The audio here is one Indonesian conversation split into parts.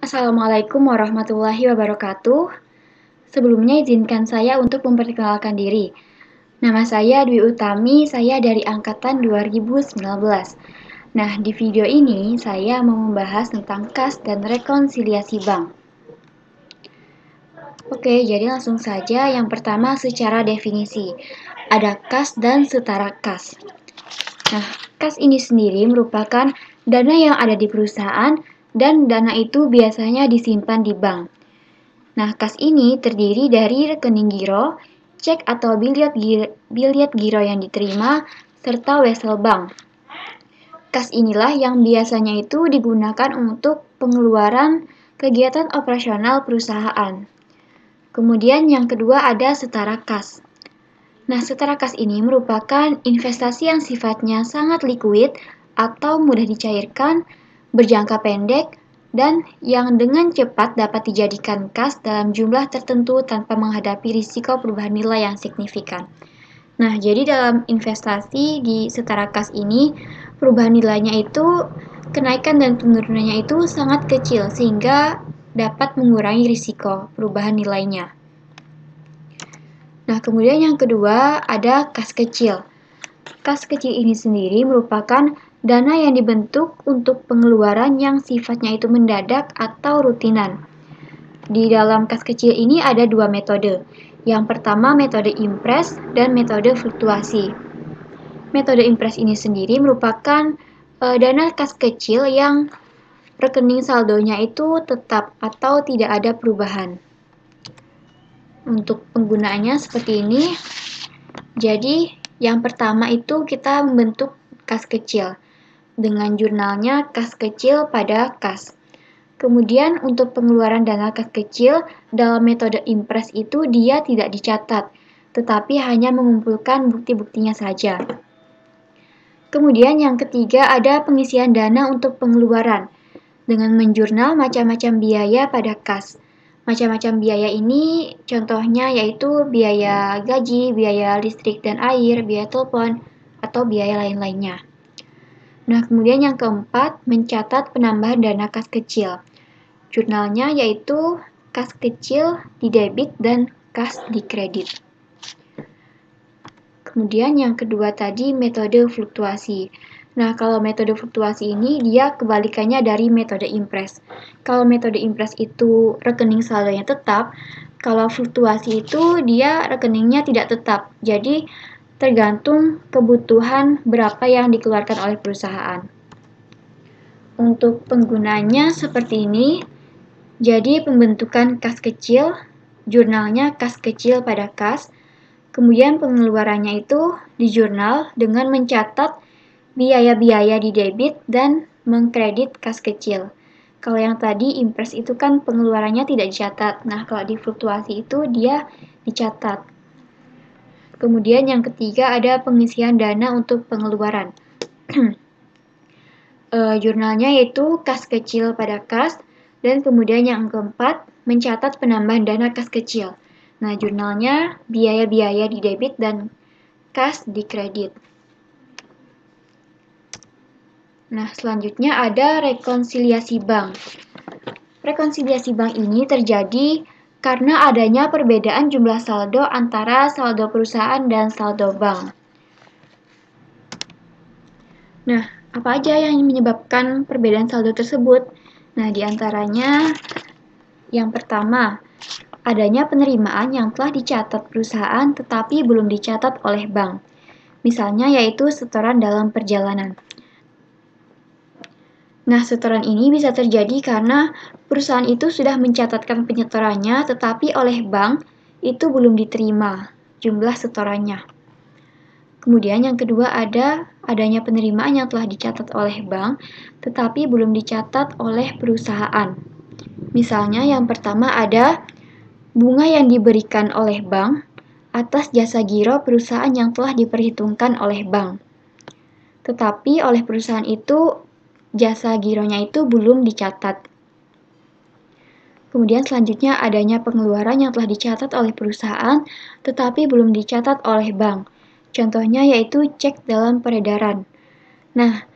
Assalamualaikum warahmatullahi wabarakatuh. Sebelumnya izinkan saya untuk memperkenalkan diri. Nama saya Dwi Utami, saya dari angkatan 2019. Nah, di video ini saya mau membahas tentang kas dan rekonsiliasi bank. Oke, jadi langsung saja. Yang pertama secara definisi. Ada kas dan setara kas. Nah, kas ini sendiri merupakan dana yang ada di perusahaan dan dana itu biasanya disimpan di bank. Nah, kas ini terdiri dari rekening giro, cek atau bilet giro yang diterima, serta wesel bank. Kas inilah yang biasanya itu digunakan untuk pengeluaran kegiatan operasional perusahaan. Kemudian yang kedua ada setara kas. Nah, setara kas ini merupakan investasi yang sifatnya sangat likuid atau mudah dicairkan, berjangka pendek, dan yang dengan cepat dapat dijadikan kas dalam jumlah tertentu tanpa menghadapi risiko perubahan nilai yang signifikan. Nah, jadi dalam investasi di setara kas ini, perubahan nilainya itu, kenaikan dan penurunannya itu sangat kecil sehingga dapat mengurangi risiko perubahan nilainya. Nah, kemudian yang kedua ada kas kecil. Kas kecil ini sendiri merupakan dana yang dibentuk untuk pengeluaran yang sifatnya itu mendadak atau rutinan. Di dalam kas kecil ini ada dua metode. Yang pertama metode impres dan metode fluktuasi. Metode impres ini sendiri merupakan dana kas kecil yang rekening saldonya itu tetap atau tidak ada perubahan. Untuk penggunaannya seperti ini. Jadi, yang pertama itu kita membentuk kas kecil dengan jurnalnya kas kecil pada kas. Kemudian untuk pengeluaran dana kas kecil dalam metode impres itu dia tidak dicatat, tetapi hanya mengumpulkan bukti-buktinya saja. Kemudian yang ketiga ada pengisian dana untuk pengeluaran dengan menjurnal macam-macam biaya pada kas. Macam-macam biaya ini contohnya yaitu biaya gaji, biaya listrik dan air, biaya telepon, atau biaya lain-lainnya. Nah, kemudian yang keempat, mencatat penambahan dana kas kecil. Jurnalnya yaitu kas kecil di debit dan kas di kredit. Kemudian yang kedua tadi metode fluktuasi. Nah, kalau metode fluktuasi ini dia kebalikannya dari metode impres. Kalau metode impres itu rekening saldonya tetap, kalau fluktuasi itu dia rekeningnya tidak tetap. Jadi tergantung kebutuhan berapa yang dikeluarkan oleh perusahaan. Untuk penggunanya seperti ini. Jadi pembentukan kas kecil, jurnalnya kas kecil pada kas. Kemudian pengeluarannya itu di jurnal dengan mencatat biaya-biaya di debit dan mengkredit kas kecil. Kalau yang tadi impres itu kan pengeluarannya tidak dicatat. Nah, kalau di fluktuasi itu dia dicatat. Kemudian yang ketiga ada pengisian dana untuk pengeluaran. Jurnalnya yaitu kas kecil pada kas. Dan kemudian yang keempat mencatat penambahan dana kas kecil. Nah, jurnalnya biaya-biaya di debit dan kas di kredit. Nah, selanjutnya ada rekonsiliasi bank. Rekonsiliasi bank ini terjadi karena adanya perbedaan jumlah saldo antara saldo perusahaan dan saldo bank. Nah, apa aja yang menyebabkan perbedaan saldo tersebut? Nah, diantaranya yang pertama, adanya penerimaan yang telah dicatat perusahaan tetapi belum dicatat oleh bank. Misalnya yaitu setoran dalam perjalanan. Nah, setoran ini bisa terjadi karena perusahaan itu sudah mencatatkan penyetorannya tetapi oleh bank itu belum diterima jumlah setorannya. Kemudian yang kedua adanya penerimaan yang telah dicatat oleh bank tetapi belum dicatat oleh perusahaan. Misalnya yang pertama ada bunga yang diberikan oleh bank atas jasa giro perusahaan yang telah diperhitungkan oleh bank. Tetapi oleh perusahaan itu jasa gironya itu belum dicatat. Kemudian selanjutnya adanya pengeluaran yang telah dicatat oleh perusahaan tetapi belum dicatat oleh bank. Contohnya yaitu cek dalam peredaran. Nah,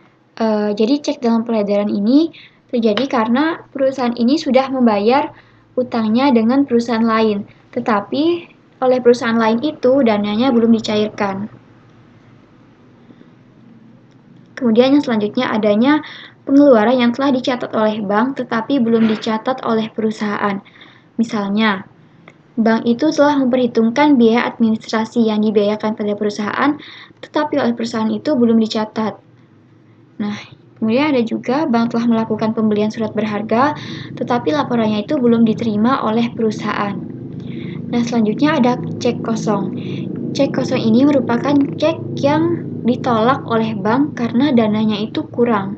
jadi cek dalam peredaran ini terjadi karena perusahaan ini sudah membayar utangnya dengan perusahaan lain, tetapi oleh perusahaan lain itu dananya belum dicairkan. Kemudian yang selanjutnya adanya pengeluaran yang telah dicatat oleh bank tetapi belum dicatat oleh perusahaan. Misalnya, bank itu telah memperhitungkan biaya administrasi yang dibiayakan pada perusahaan, tetapi oleh perusahaan itu belum dicatat. Nah, kemudian ada juga bank telah melakukan pembelian surat berharga, tetapi laporannya itu belum diterima oleh perusahaan. Nah, selanjutnya ada cek kosong. Cek kosong ini merupakan cek yang ditolak oleh bank karena dananya itu kurang.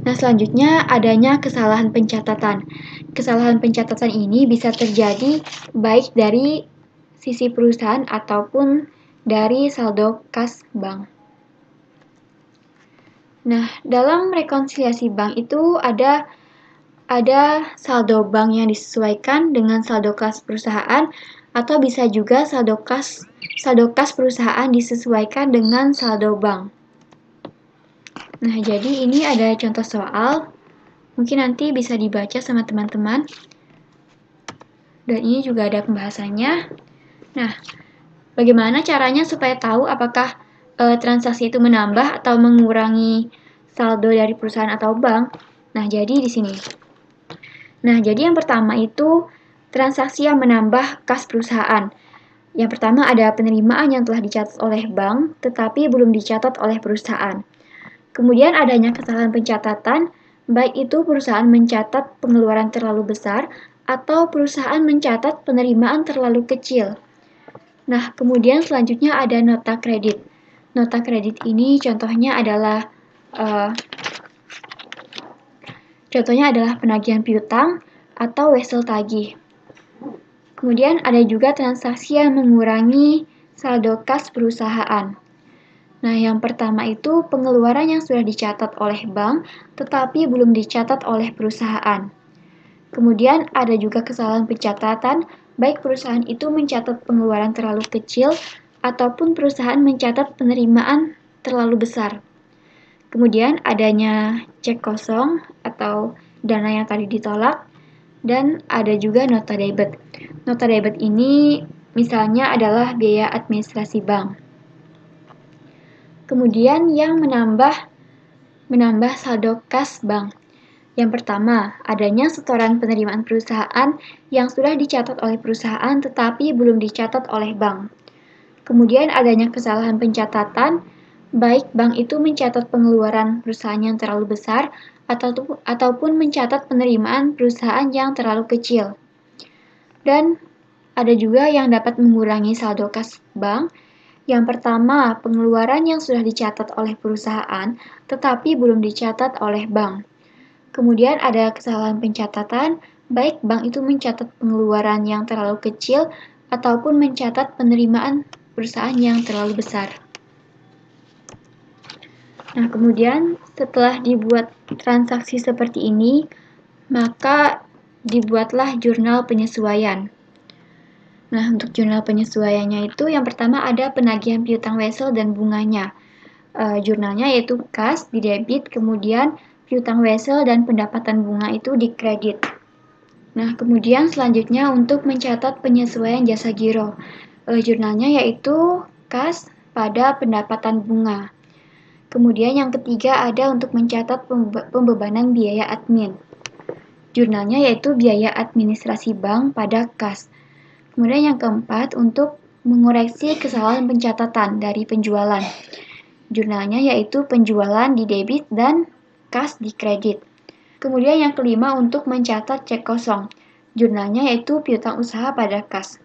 Nah, selanjutnya adanya kesalahan pencatatan. Kesalahan pencatatan ini bisa terjadi baik dari sisi perusahaan ataupun dari saldo kas bank. Nah, dalam rekonsiliasi bank itu ada saldo bank yang disesuaikan dengan saldo kas perusahaan, atau bisa juga saldo kas perusahaan disesuaikan dengan saldo bank. Nah, jadi ini ada contoh soal, mungkin nanti bisa dibaca sama teman-teman. Dan ini juga ada pembahasannya. Nah, bagaimana caranya supaya tahu apakah transaksi itu menambah atau mengurangi saldo dari perusahaan atau bank? Nah, jadi di sini. Nah, jadi yang pertama itu transaksi yang menambah kas perusahaan. Yang pertama ada penerimaan yang telah dicatat oleh bank, tetapi belum dicatat oleh perusahaan. Kemudian adanya kesalahan pencatatan, baik itu perusahaan mencatat pengeluaran terlalu besar, atau perusahaan mencatat penerimaan terlalu kecil. Nah, kemudian selanjutnya ada nota kredit. Nota kredit ini contohnya adalah penagihan piutang atau wesel tagih. Kemudian ada juga transaksi yang mengurangi saldo kas perusahaan. Nah, yang pertama itu pengeluaran yang sudah dicatat oleh bank tetapi belum dicatat oleh perusahaan. Kemudian ada juga kesalahan pencatatan, baik perusahaan itu mencatat pengeluaran terlalu kecil ataupun perusahaan mencatat penerimaan terlalu besar. Kemudian adanya cek kosong atau dana yang tadi ditolak, dan ada juga nota debit. Nota debit ini misalnya adalah biaya administrasi bank. Kemudian yang menambah saldo kas bank. Yang pertama, adanya setoran penerimaan perusahaan yang sudah dicatat oleh perusahaan tetapi belum dicatat oleh bank. Kemudian adanya kesalahan pencatatan, baik bank itu mencatat pengeluaran perusahaan yang terlalu besar ataupun mencatat penerimaan perusahaan yang terlalu kecil. Dan ada juga yang dapat mengurangi saldo kas bank. Yang pertama, pengeluaran yang sudah dicatat oleh perusahaan tetapi belum dicatat oleh bank. Kemudian ada kesalahan pencatatan, baik bank itu mencatat pengeluaran yang terlalu kecil ataupun mencatat penerimaan perusahaan yang terlalu besar. Nah, kemudian setelah dibuat transaksi seperti ini, maka dibuatlah jurnal penyesuaian. Nah, untuk jurnal penyesuaiannya itu yang pertama ada penagihan piutang wesel dan bunganya. Jurnalnya yaitu kas di debit, kemudian piutang wesel dan pendapatan bunga itu di kredit. Nah, kemudian selanjutnya untuk mencatat penyesuaian jasa giro. Jurnalnya yaitu kas pada pendapatan bunga. Kemudian yang ketiga ada untuk mencatat pembebanan biaya admin. Jurnalnya yaitu biaya administrasi bank pada kas. Kemudian yang keempat untuk mengoreksi kesalahan pencatatan dari penjualan. Jurnalnya yaitu penjualan di debit dan kas di kredit. Kemudian yang kelima untuk mencatat cek kosong. Jurnalnya yaitu piutang usaha pada kas.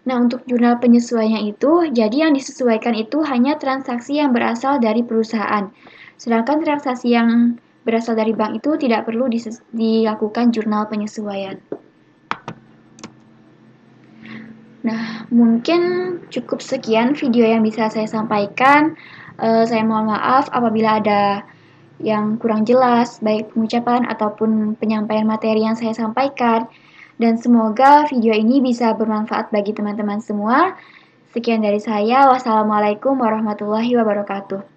Nah, untuk jurnal penyesuaiannya itu, jadi yang disesuaikan itu hanya transaksi yang berasal dari perusahaan. Sedangkan transaksi yang berasal dari bank itu tidak perlu dilakukan jurnal penyesuaian. Nah, mungkin cukup sekian video yang bisa saya sampaikan. Saya mohon maaf apabila ada yang kurang jelas, baik pengucapan ataupun penyampaian materi yang saya sampaikan. Dan semoga video ini bisa bermanfaat bagi teman-teman semua. Sekian dari saya. Wassalamualaikum warahmatullahi wabarakatuh.